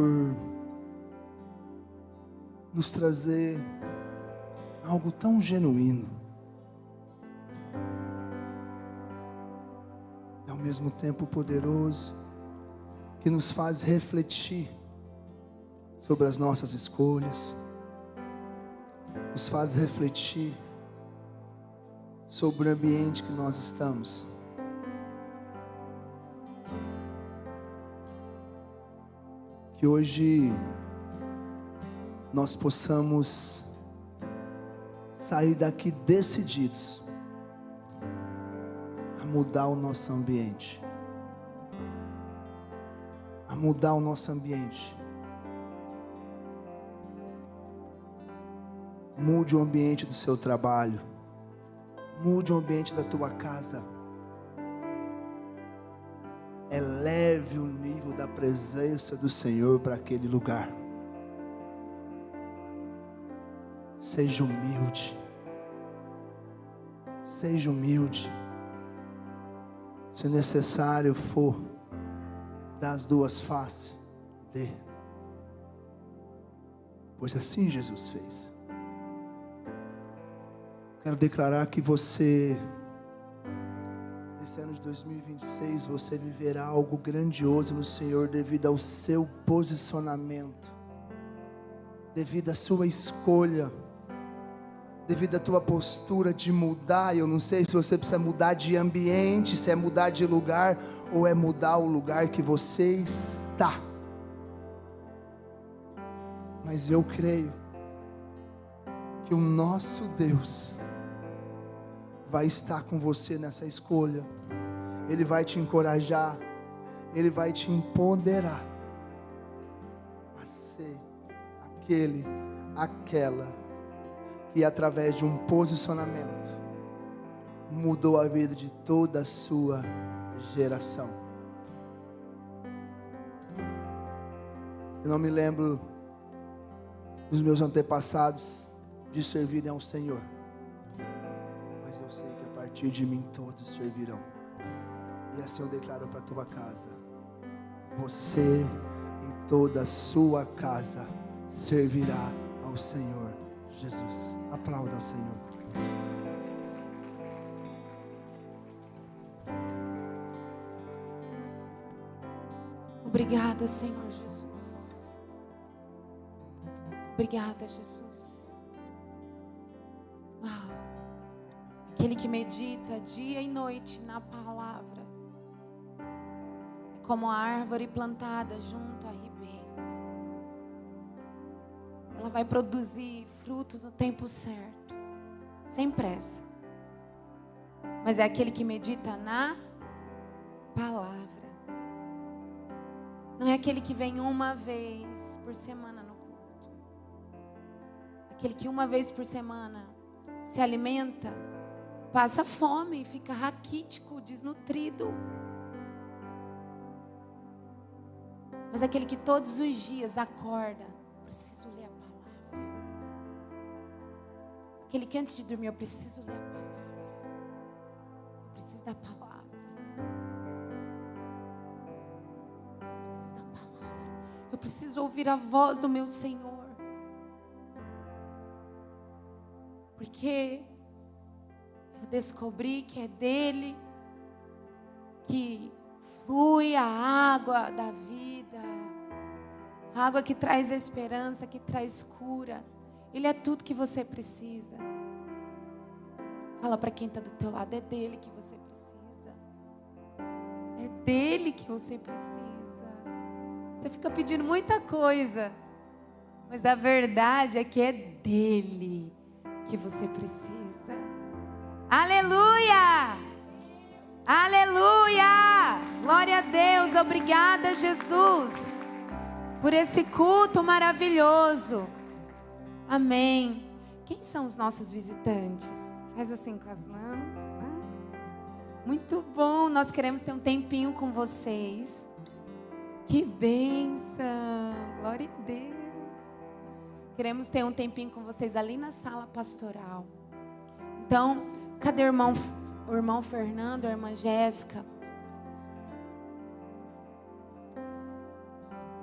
nos trazer algo tão genuíno e ao mesmo tempo poderoso, que nos faz refletir sobre as nossas escolhas, nos faz refletir sobre o ambiente que nós estamos. Que hoje nós possamos sair daqui decididos a mudar o nosso ambiente, a mudar o nosso ambiente. Mude o ambiente do seu trabalho, mude o ambiente da tua casa. Eleve o nível da presença do Senhor para aquele lugar. Seja humilde. Seja humilde. Se necessário for, das duas faces, dê. Pois assim Jesus fez. Quero declarar que você, nesse ano de 2026, você viverá algo grandioso no Senhor devido ao seu posicionamento, devido à sua escolha, devido à tua postura de mudar. Eu não sei se você precisa mudar de ambiente, se é mudar de lugar, ou é mudar o lugar que você está. Mas eu creio que o nosso Deus vai estar com você nessa escolha. Ele vai te encorajar, Ele vai te empoderar a ser aquela que através de um posicionamento mudou a vida de toda a sua geração. Eu não me lembro dos meus antepassados de servirem ao Senhor, mas eu sei que a partir de mim todos servirão. E assim eu declaro para a tua casa: você e toda a sua casa servirá ao Senhor Jesus. Aplauda ao Senhor. Obrigada, Senhor Jesus. Obrigada, Jesus. Uau. Aquele que medita dia e noite na palavra é como a árvore plantada junto a ribeiros. Ela vai produzir frutos no tempo certo, sem pressa. Mas é aquele que medita na palavra. Não é aquele que vem uma vez por semana no culto. Aquele que uma vez por semana se alimenta, passa fome, fica raquítico, desnutrido. Mas aquele que todos os dias acorda, preciso ler a palavra. Aquele que antes de dormir, eu preciso ler a palavra. Eu preciso da palavra. Eu preciso ouvir a voz do meu Senhor. Porque eu descobri que é dele que flui a água da vida. A água que traz esperança, que traz cura. Ele é tudo que você precisa. Fala para quem está do teu lado, é dele que você precisa. É dele que você precisa. Você fica pedindo muita coisa, mas a verdade é que é dele que você precisa. Aleluia! Aleluia! Glória a Deus, obrigada, Jesus, por esse culto maravilhoso. Amém. Quem são os nossos visitantes? Faz assim com as mãos. Muito bom, nós queremos ter um tempinho com vocês. Que bênção, glória a Deus. Queremos ter um tempinho com vocês ali na sala pastoral. Então, cadê o irmão Fernando, a irmã Jéssica?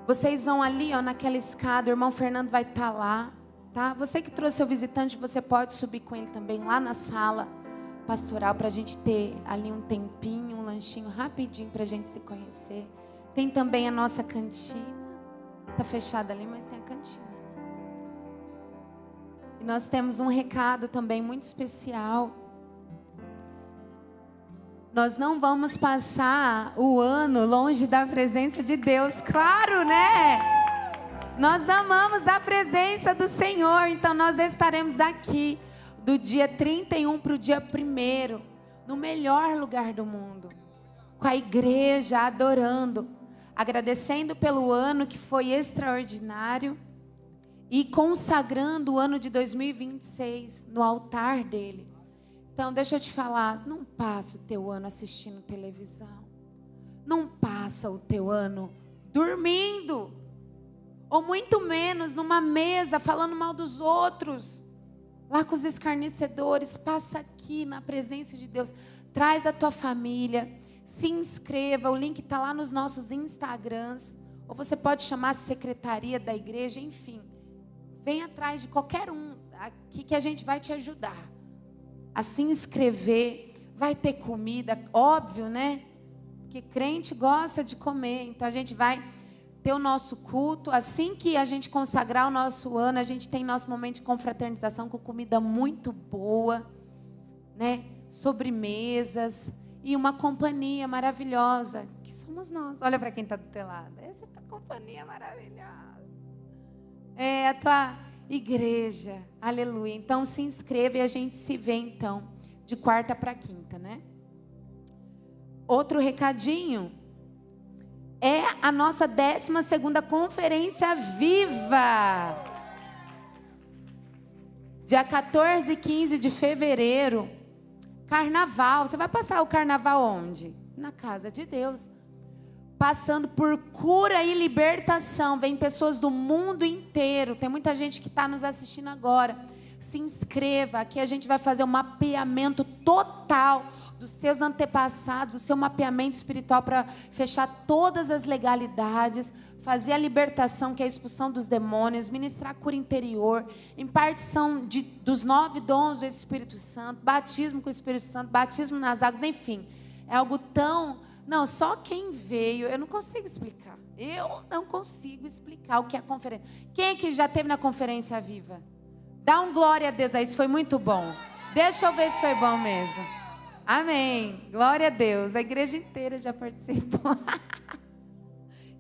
Vocês vão ali, ó, naquela escada, o irmão Fernando vai estar lá, tá? Você que trouxe seu visitante, você pode subir com ele também lá na sala pastoral, para a gente ter ali um tempinho, um lanchinho rapidinho para a gente se conhecer. Tem também a nossa cantina, está fechada ali, mas tem a cantina. E nós temos um recado também muito especial. Nós não vamos passar o ano longe da presença de Deus, claro, né? Nós amamos a presença do Senhor, então nós estaremos aqui do dia 31 para o dia 1º, no melhor lugar do mundo, com a igreja adorando, agradecendo pelo ano que foi extraordinário e consagrando o ano de 2026 no altar dele. Então, deixa eu te falar, não passa o teu ano assistindo televisão. Não passa o teu ano dormindo. Ou muito menos numa mesa falando mal dos outros. Lá com os escarnecedores. Passa aqui na presença de Deus. Traz a tua família. Se inscreva. O link está lá nos nossos Instagrams. Ou você pode chamar a secretaria da igreja. Enfim, vem atrás de qualquer um aqui que a gente vai te ajudar a se inscrever. Vai ter comida, óbvio, né? Porque crente gosta de comer. Então a gente vai ter o nosso culto. Assim que a gente consagrar o nosso ano, a gente tem nosso momento de confraternização com comida muito boa, né? Sobremesas e uma companhia maravilhosa, que somos nós. Olha para quem está do teu lado. Essa é a tua companhia maravilhosa. É a tua igreja, aleluia. Então se inscreva e a gente se vê então de quarta para quinta, né? Outro recadinho é a nossa 12ª Conferência Viva, dia 14 e 15 de fevereiro, carnaval. Você vai passar o carnaval onde? Na casa de Deus, passando por cura e libertação. Vem pessoas do mundo inteiro. Tem muita gente que está nos assistindo agora. Se inscreva. Aqui a gente vai fazer um mapeamento total dos seus antepassados, o seu mapeamento espiritual para fechar todas as legalidades, fazer a libertação, que é a expulsão dos demônios, ministrar a cura interior, impartição dos 9 dons do Espírito Santo, batismo com o Espírito Santo, batismo nas águas, enfim. É algo tão... Não, só quem veio, eu não consigo explicar. Eu não consigo explicar o que é a conferência. Quem é que já esteve na Conferência Viva? Dá um glória a Deus aí, isso foi muito bom. Deixa eu ver se foi bom mesmo. Amém. Glória a Deus. A igreja inteira já participou.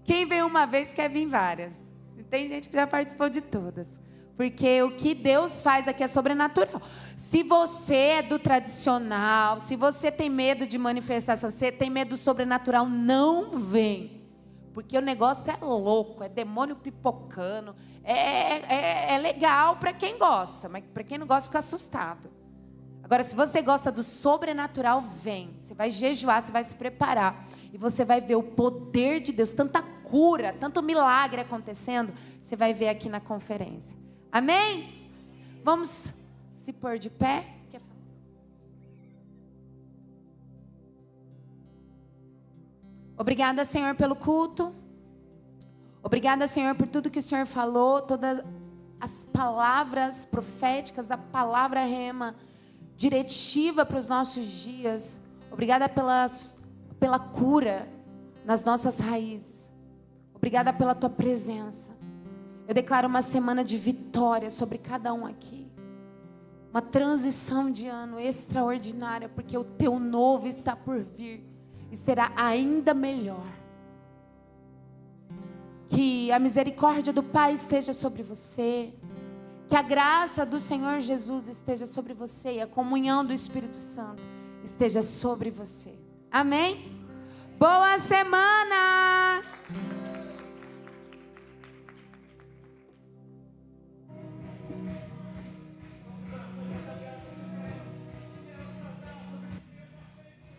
Quem veio uma vez quer vir várias. Tem gente que já participou de todas. Porque o que Deus faz aqui é sobrenatural. Se você é do tradicional, se você tem medo de manifestação, você tem medo do sobrenatural, não vem. Porque o negócio é louco, é demônio pipocando. É legal para quem gosta, mas para quem não gosta fica assustado. Agora, se você gosta do sobrenatural, vem. Você vai jejuar, você vai se preparar. E você vai ver o poder de Deus, tanta cura, tanto milagre acontecendo. Você vai ver aqui na conferência. Amém? Vamos se pôr de pé. Quer falar? Obrigada, Senhor, pelo culto. Obrigada, Senhor, por tudo que o Senhor falou. Todas as palavras proféticas, a palavra rema, diretiva para os nossos dias. Obrigada pela cura nas nossas raízes. Obrigada pela tua presença. Eu declaro uma semana de vitória sobre cada um aqui. Uma transição de ano extraordinária, porque o teu novo está por vir e será ainda melhor. Que a misericórdia do Pai esteja sobre você. Que a graça do Senhor Jesus esteja sobre você e a comunhão do Espírito Santo esteja sobre você. Amém? Boa semana!